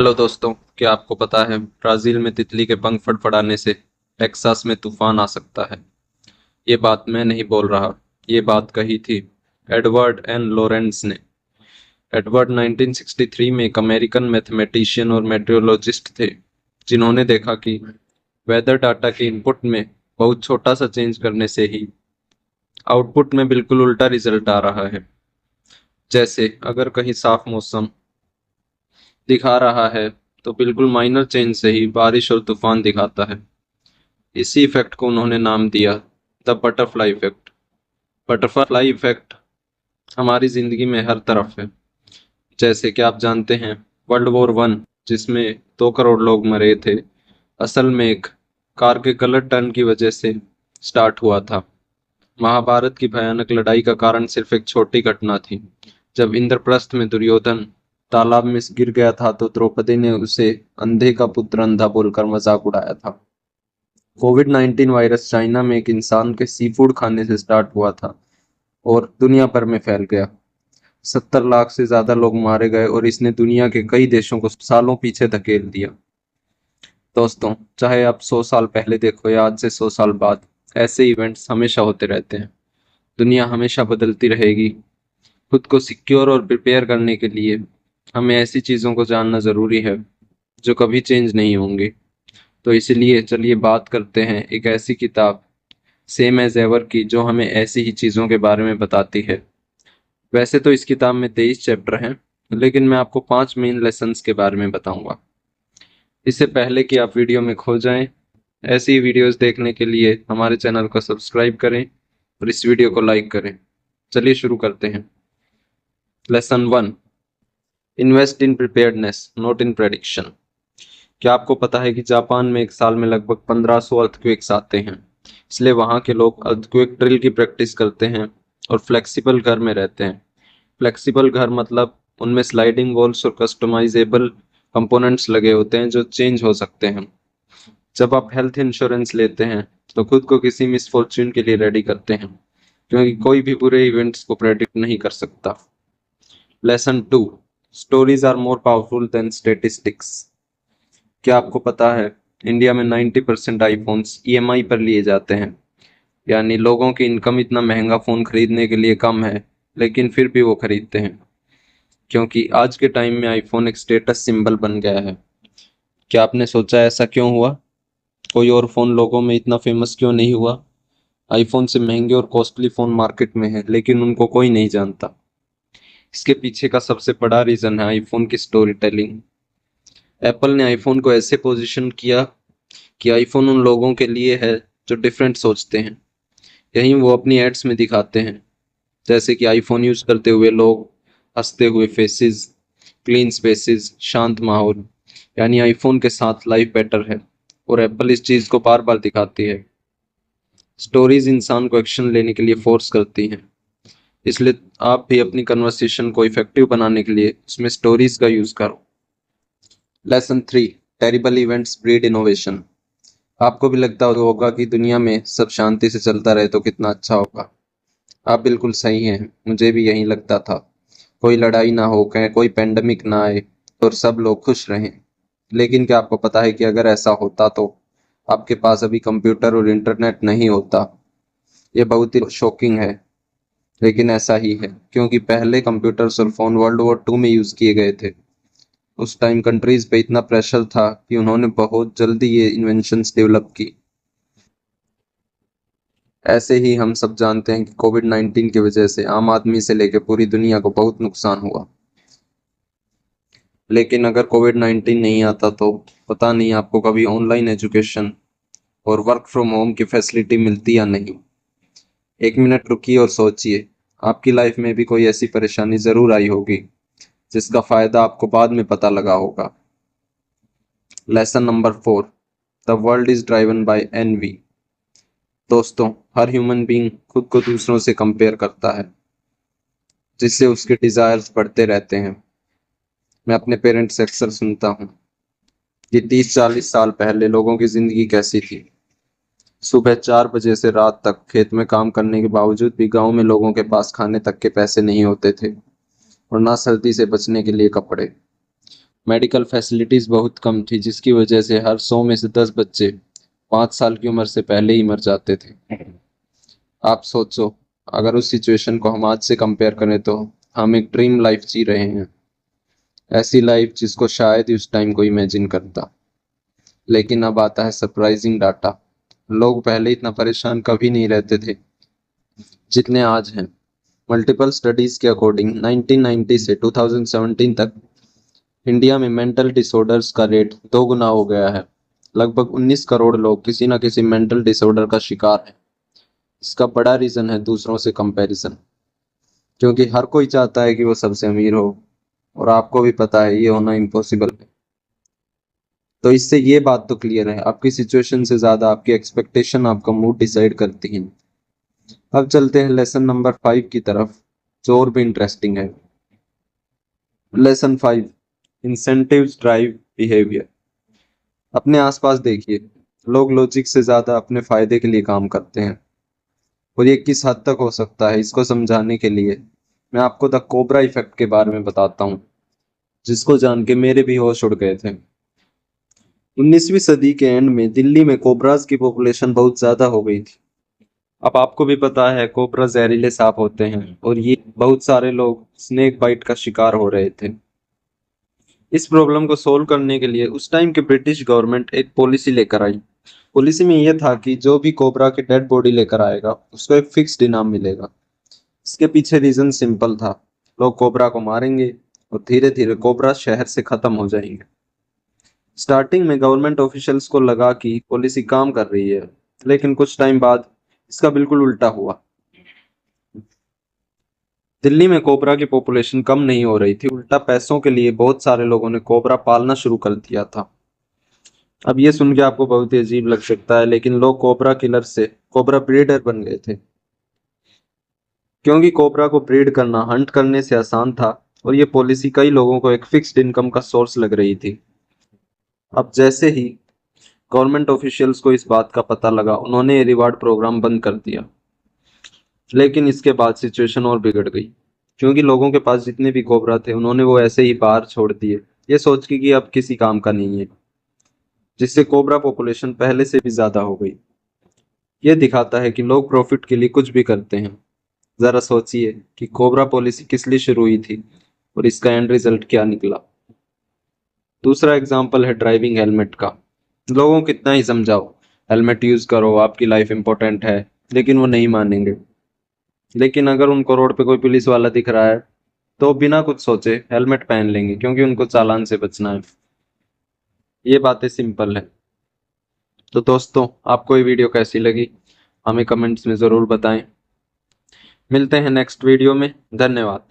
Hello दोस्तों, क्या आपको पता है ब्राजील में तितली के पंख फड़फड़ाने से टेक्सास में तूफान आ सकता है। ये बात मैं नहीं बोल रहा, ये बात कही थी एडवर्ड एन लोरेंस ने। एडवर्ड 1963 में एक अमेरिकन मैथमेटिशियन और मेट्रोलॉजिस्ट थे, जिन्होंने देखा कि वेदर डाटा के इनपुट में बहुत छोटा सा चेंज करने से ही आउटपुट में बिल्कुल उल्टा रिजल्ट आ रहा है। जैसे अगर कहीं साफ मौसम दिखा रहा है तो बिल्कुल माइनर चेंज से ही बारिश और तूफान दिखाता है। इसी इफेक्ट को उन्होंने नाम दिया the butterfly effect. Butterfly effect हमारी जिंदगी में हर तरफ है। जैसे कि आप जानते हैं, वर्ल्ड वॉर 1 जिसमें 2 करोड़ लोग मरे थे, असल में एक कार के गलत टर्न की वजह से स्टार्ट हुआ था। महाभारत की भयानक लड़ाई का कारण सिर्फ एक छोटी घटना थी। जब इंद्रप्रस्थ में दुर्योधन तालाब में गिर गया था तो द्रौपदी ने उसे अंधे का पुत्र अंधा बोलकर मजाक उड़ाया था। कोविड 19 वायरस चाइना में एक इंसान के सी फूड खाने से स्टार्ट हुआ था और दुनिया भर में फैल गया। 70 लाख से ज्यादा लोग मारे गए और इसने दुनिया के कई देशों को सालों पीछे धकेल दिया। दोस्तों, चाहे आप 100 साल पहले देखो या आज से 100 साल बाद, ऐसे इवेंट्स हमेशा होते रहते हैं। दुनिया हमेशा बदलती रहेगी। खुद को सिक्योर और प्रिपेयर करने के लिए हमें ऐसी चीजों को जानना जरूरी है जो कभी चेंज नहीं होंगी। तो इसलिए चलिए बात करते हैं एक ऐसी किताब सेम एज एवर की जो हमें ऐसी ही चीजों के बारे में बताती है। वैसे तो इस किताब में 23 चैप्टर हैं, लेकिन मैं आपको 5 मेन लेसन्स के बारे में बताऊंगा। इससे पहले कि आप वीडियो में खो जाएं, ऐसी वीडियोस देखने के लिए हमारे चैनल को सब्सक्राइब करें और इस वीडियो को लाइक करें। चलिए शुरू करते हैं। Lesson 1, invest in preparedness not in prediction. क्या आपको पता है कि जापान में एक साल में लगभग 1500 अर्थक्वेक्स आते हैं, इसलिए वहां के लोग अर्थक्वेक ड्रिल की प्रैक्टिस करते हैं और फ्लेक्सिबल घर में रहते हैं। फ्लेक्सिबल घर मतलब उनमें स्लाइडिंग वॉल्स और कस्टमाइजेबल कंपोनेंट्स लगे होते हैं जो चेंज हो सकते हैं। जब आप हेल्थ इंश्योरेंस लेते हैं तो खुद को किसी मिसफॉर्च्यून के लिए रेडी करते हैं, क्योंकि कोई भी बुरे इवेंट्स को प्रेडिक्ट नहीं कर सकता। Lesson 2, stories are more powerful than statistics. क्या आपको पता है इंडिया में 90% आईफोन्स ईएमआई पर लिए जाते हैं। यानी लोगों की इनकम इतना महंगा फोन खरीदने के लिए कम है, लेकिन फिर भी वो खरीदते हैं, क्योंकि आज के टाइम में आईफोन एक स्टेटस सिंबल बन गया है। क्या आपने सोचा ऐसा क्यों हुआ? कोई और फोन लोगों में इतना फेमस क्यों नहीं हुआ? आईफोन से महंगे और कॉस्टली फोन मार्केट में है, लेकिन उनको कोई नहीं जानता। इसके पीछे का सबसे बड़ा रीजन है आईफोन की स्टोरी टेलिंग। एप्पल ने आईफोन को ऐसे पोजीशन किया कि आईफोन उन लोगों के लिए है जो डिफरेंट सोचते हैं। यही वो अपनी एड्स में दिखाते हैं, जैसे कि आईफोन यूज करते हुए लोग, हंसते हुए फेसेस, क्लीन स्पेसेस, शांत माहौल। यानी आईफोन के साथ लाइफ बेटर है, और एप्पल इस चीज को बार बार दिखाती है। स्टोरीज इंसान को एक्शन लेने के लिए फोर्स करती हैं, इसलिए आप भी अपनी कन्वर्सेशन को इफेक्टिव बनाने के लिए उसमें स्टोरीज का यूज करो। Lesson 3, terrible events breed innovation. आपको भी लगता होगा कि दुनिया में सब शांति से चलता रहे तो कितना अच्छा होगा। आप बिल्कुल सही हैं, मुझे भी यही लगता था। कोई लड़ाई ना हो, कहीं कोई पेंडेमिक ना आए और सब लोग खुश रहें। लेकिन क्या आपको पता है कि अगर ऐसा होता तो आपके पास अभी कंप्यूटर और इंटरनेट नहीं होता? ये बहुत ही शॉकिंग है, लेकिन ऐसा ही है, क्योंकि पहले कंप्यूटर्स और फोन वर्ल्ड वॉर 2 में यूज किए गए थे। उस टाइम कंट्रीज पे इतना प्रेशर था कि उन्होंने बहुत जल्दी ये इन्वेंशंस डेवलप की। ऐसे ही हम सब जानते हैं कि कोविड 19 की वजह से आम आदमी से लेकर पूरी दुनिया को बहुत नुकसान हुआ। लेकिन अगर कोविड 19 नहीं आता तो पता नहीं आपको कभी ऑनलाइन एजुकेशन और वर्क फ्रॉम होम की फैसिलिटी मिलती या नहीं। एक मिनट रुकिए और सोचिए, आपकी लाइफ में भी कोई ऐसी परेशानी जरूर आई होगी जिसका फायदा आपको बाद में पता लगा होगा। Lesson number 4, the world is driven by envy. दोस्तों, हर ह्यूमन बीइंग खुद को दूसरों से कंपेयर करता है, जिससे उसके डिजायर्स बढ़ते रहते हैं। मैं अपने पेरेंट्स से अक्सर सुनता हूँ कि 30-40 साल पहले लोगों की जिंदगी कैसी थी। सुबह 4 बजे से रात तक खेत में काम करने के बावजूद भी गांव में लोगों के पास खाने तक के पैसे नहीं होते थे, और ना सर्दी से बचने के लिए कपड़े। मेडिकल फैसिलिटीज़ बहुत कम थी, जिसकी वजह से हर 100 में से 10 बच्चे 5 साल की उम्र से पहले ही मर जाते थे। आप सोचो, अगर उस सिचुएशन को हम आज से कंपेयर करें तो हम एक ड्रीम लाइफ जी रहे हैं, ऐसी लाइफ जिसको शायद ही उस टाइम को इमेजिन करता। लेकिन अब आता है सरप्राइजिंग डाटा। लोग पहले इतना परेशान कभी नहीं रहते थे जितने आज हैं। मल्टीपल स्टडीज के अकॉर्डिंग 1990 से 2017 तक इंडिया में मेंटल डिसऑर्डर्स का रेट 2 गुना हो गया है। लगभग 19 करोड़ लोग किसी न किसी मेंटल डिसऑर्डर का शिकार हैं। इसका बड़ा रीजन है दूसरों से कंपैरिजन, क्योंकि हर कोई चाहता है कि वो सबसे अमीर हो, और आपको भी पता है ये होना इम्पॉसिबल है। तो इससे ये बात तो क्लियर है, आपकी सिचुएशन से ज्यादा आपकी एक्सपेक्टेशन आपका मूड डिसाइड करती है। अब चलते हैं लेसन नंबर 5 की तरफ, जो और भी इंटरेस्टिंग है। Lesson 5, incentives drive behaviour. अपने आसपास देखिए, लोग लॉजिक से ज्यादा अपने फायदे के लिए काम करते हैं। और ये किस हद तक हो सकता है, इसको समझाने के लिए मैं आपको द कोबरा इफेक्ट के बारे में बताता हूँ, जिसको जान के मेरे भी होश उड़ गए थे। 19वीं सदी के एंड में दिल्ली में कोबराज की पॉपुलेशन बहुत ज्यादा हो गई थी। अब आपको भी पता है कोबरा जहरीले सांप होते हैं, और ये बहुत सारे लोग स्नेक बाइट का शिकार हो रहे थे। इस प्रॉब्लम को सोल्व करने के लिए उस टाइम के ब्रिटिश गवर्नमेंट एक पॉलिसी लेकर आई। पॉलिसी में यह था कि जो भी कोबरा की डेड बॉडी लेकर आएगा उसको एक फिक्स्ड इनाम मिलेगा। इसके पीछे रीजन सिंपल था, लोग कोबरा को मारेंगे और धीरे धीरे कोबरा शहर से खत्म हो जाएंगे। स्टार्टिंग में गवर्नमेंट ऑफिशियल्स को लगा कि पॉलिसी काम कर रही है, लेकिन कुछ टाइम बाद इसका बिल्कुल उल्टा हुआ। दिल्ली में कोबरा की पॉपुलेशन कम नहीं हो रही थी, उल्टा पैसों के लिए बहुत सारे लोगों ने कोबरा पालना शुरू कर दिया था। अब ये सुन के आपको बहुत ही अजीब लग सकता है, लेकिन लोग कोबरा किलर से कोबरा ब्रीडर बन गए थे, क्योंकि कोबरा को ब्रीड करना हंट करने से आसान था, और ये पॉलिसी कई लोगों को एक फिक्स्ड इनकम का सोर्स लग रही थी। अब जैसे ही गवर्नमेंट ऑफिशियल्स को इस बात का पता लगा, उन्होंने ये रिवार्ड प्रोग्राम बंद कर दिया। लेकिन इसके बाद सिचुएशन और बिगड़ गई, क्योंकि लोगों के पास जितने भी कोबरा थे उन्होंने वो ऐसे ही बाहर छोड़ दिए, ये सोच के कि अब किसी काम का नहीं है, जिससे कोबरा पॉपुलेशन पहले से भी ज्यादा हो गई। ये दिखाता है कि लोग प्रॉफिट के लिए कुछ भी करते हैं। जरा सोचिए कि कोबरा पॉलिसी किस लिए शुरू हुई थी और इसका एंड रिजल्ट क्या निकला। दूसरा एग्जाम्पल है ड्राइविंग हेलमेट का। लोगों को कितना ही समझाओ, हेलमेट यूज करो, आपकी लाइफ इंपॉर्टेंट है, लेकिन वो नहीं मानेंगे। लेकिन अगर उनको रोड पे कोई पुलिस वाला दिख रहा है तो बिना कुछ सोचे हेलमेट पहन लेंगे, क्योंकि उनको चालान से बचना है। ये बातें सिंपल है। तो दोस्तों, आपको ये वीडियो कैसी लगी हमें कमेंट्स में ज़रूर बताएं। मिलते हैं नेक्स्ट वीडियो में। धन्यवाद।